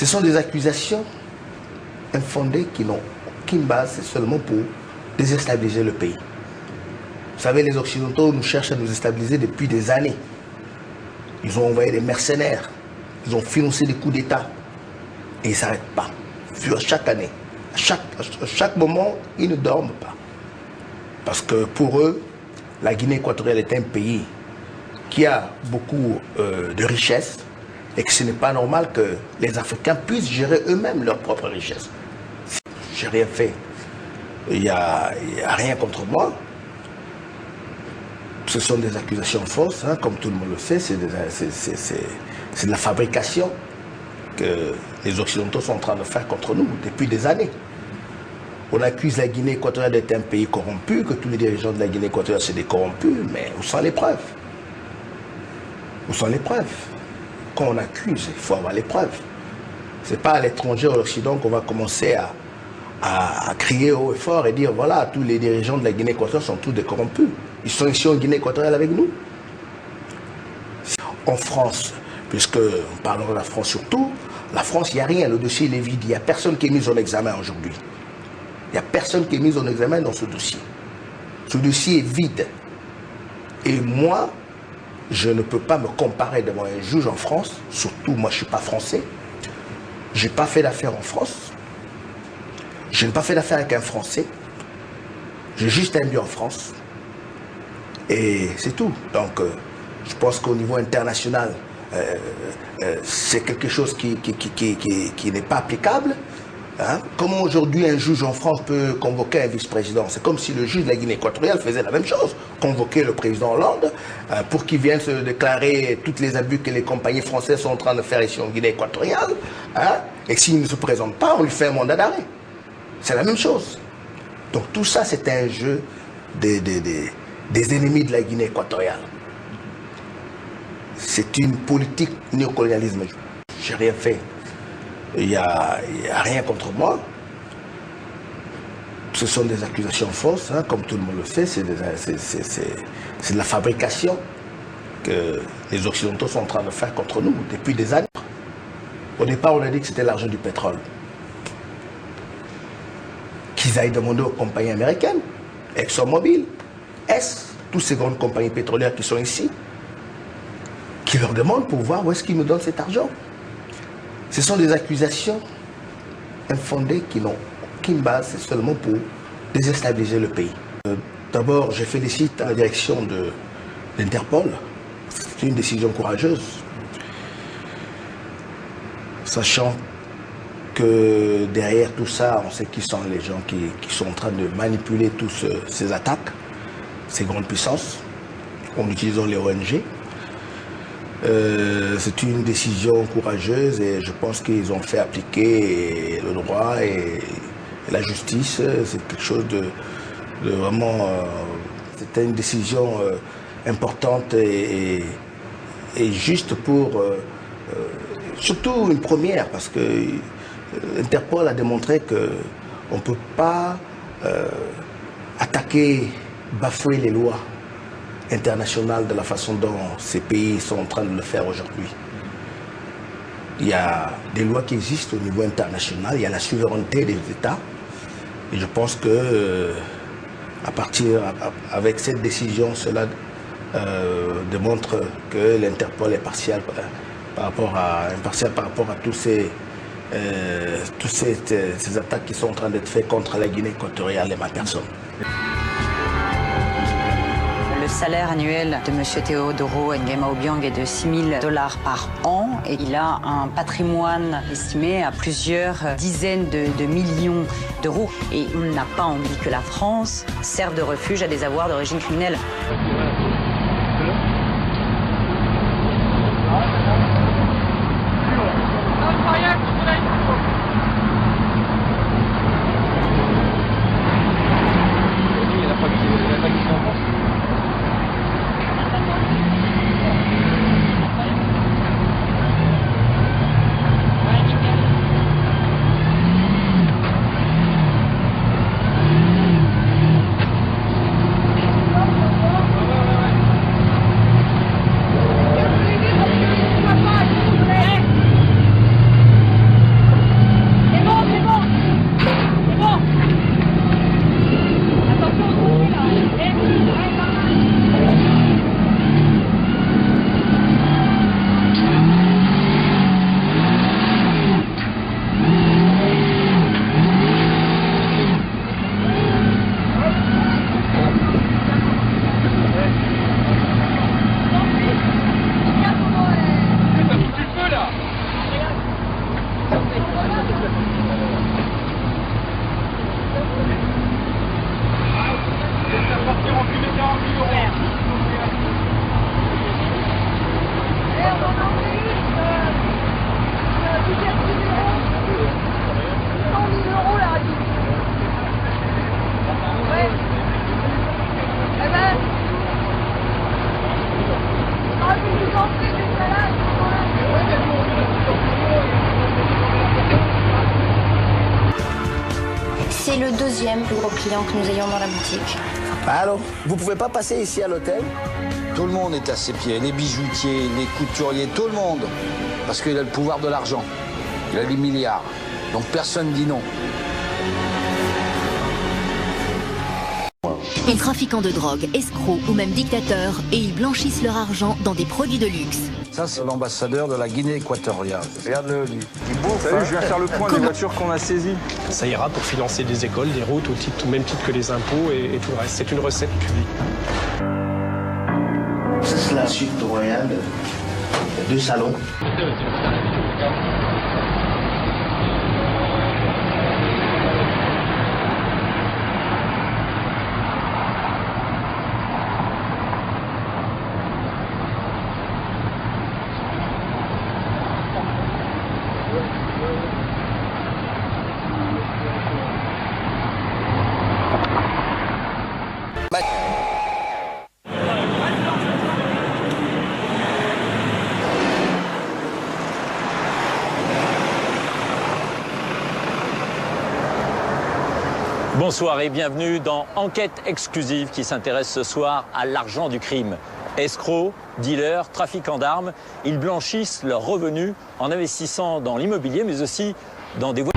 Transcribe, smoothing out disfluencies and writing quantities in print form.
Ce sont des accusations infondées qui n'ont aucune base, c'est seulement pour déstabiliser le pays. Vous savez, les Occidentaux nous cherchent à nous déstabiliser depuis des années. Ils ont envoyé des mercenaires, ils ont financé des coups d'État. Et ils ne s'arrêtent pas. Chaque année, à chaque moment, ils ne dorment pas. Parce que pour eux, la Guinée équatoriale est un pays qui a beaucoup de richesses et que ce n'est pas normal que les Africains puissent gérer eux-mêmes leurs propres richesses. Je n'ai rien fait. Il n'y a rien contre moi. Ce sont des accusations fausses, hein, comme tout le monde le sait, c'est de la fabrication que les Occidentaux sont en train de faire contre nous depuis des années. On accuse la Guinée équatoriale d'être un pays corrompu, que tous les dirigeants de la Guinée équatoriale sont des corrompus, mais où sont les preuves? Où sont les preuves? Quand on accuse, il faut avoir les preuves. Ce n'est pas à l'étranger, à l'Occident, qu'on va commencer à crier haut et fort et dire voilà, tous les dirigeants de la Guinée équatoriale sont tous des corrompus. Ils sont ici en Guinée équatoriale avec nous. En France, puisque nous parlons de la France surtout, la France, il n'y a rien, le dossier il est vide, il n'y a personne qui est mis en examen aujourd'hui. Il n'y a personne qui est mis en examen dans ce dossier. Ce dossier est vide. Et moi, je ne peux pas me comparer devant un juge en France, surtout moi je ne suis pas français. Je n'ai pas fait d'affaires en France. Je n'ai pas fait d'affaires avec un Français. J'ai juste un but en France. Et c'est tout. Donc, je pense qu'au niveau international, c'est quelque chose qui n'est pas applicable. Hein? Comment aujourd'hui un juge en France peut convoquer un vice-président? C'est comme si le juge de la Guinée équatoriale faisait la même chose. Convoquer le président Hollande pour qu'il vienne se déclarer tous les abus que les compagnies françaises sont en train de faire ici en Guinée équatoriale. Hein? Et s'il ne se présente pas, on lui fait un mandat d'arrêt. C'est la même chose. Donc tout ça, c'est un jeu des ennemis de la Guinée équatoriale. C'est une politique néocolonialisme. Je n'ai rien fait. Il n'y a rien contre moi. Ce sont des accusations fausses, hein, comme tout le monde le sait. C'est de la fabrication que les Occidentaux sont en train de faire contre nous depuis des années. Au départ, on a dit que c'était l'argent du pétrole. Qu'ils aillent demander aux compagnies américaines, ExxonMobil, toutes ces grandes compagnies pétrolières qui sont ici, qui leur demandent pour voir où est-ce qu'ils nous donnent cet argent. Ce sont des accusations infondées qui n'ont aucune base, c'est seulement pour déstabiliser le pays. D'abord, je félicite la direction de l'Interpol. C'est une décision courageuse. Sachant que derrière tout ça, on sait qui sont les gens qui sont en train de manipuler toutes ces attaques, ces grandes puissances, en utilisant les ONG. C'est une décision courageuse et je pense qu'ils ont fait appliquer le droit et la justice. C'est quelque chose de vraiment... C'était une décision importante et juste pour... surtout une première, parce que Interpol a démontré qu'on ne peut pas attaquer, bafouer les lois internationales de la façon dont ces pays sont en train de le faire aujourd'hui. Il y a des lois qui existent au niveau international, il y a la souveraineté des États. Et je pense que avec cette décision, cela démontre que l'Interpol est partial par rapport à toutes ces attaques qui sont en train d'être faites contre la Guinée équatoriale et ma personne. Le salaire annuel de M. Teodoro Nguema Obiang est de $6 000 par an et il a un patrimoine estimé à plusieurs dizaines de millions d'euros. Et on n'a pas envie que la France serve de refuge à des avoirs d'origine criminelle. C'est le deuxième plus gros client que nous ayons dans la boutique. Alors, vous pouvez pas passer ici à l'hôtel? Tout le monde est à ses pieds, les bijoutiers, les couturiers, tout le monde. Parce qu'il a le pouvoir de l'argent. Il a les milliards. Donc personne dit non. Les trafiquants de drogue, escrocs ou même dictateurs, et ils blanchissent leur argent dans des produits de luxe. Ça, c'est l'ambassadeur de la Guinée équatoriale. Regarde-le, lui. Il bouffe, Salut, je viens faire le point des voitures qu'on a saisies. Ça ira pour financer des écoles, des routes, au même titre que les impôts et tout le reste. C'est une recette publique. Ça, c'est la suite royale. Il y a 2 salons. Bonsoir et bienvenue dans Enquête exclusive qui s'intéresse ce soir à l'argent du crime. Escrocs, dealers, trafiquants d'armes, ils blanchissent leurs revenus en investissant dans l'immobilier mais aussi dans des voitures.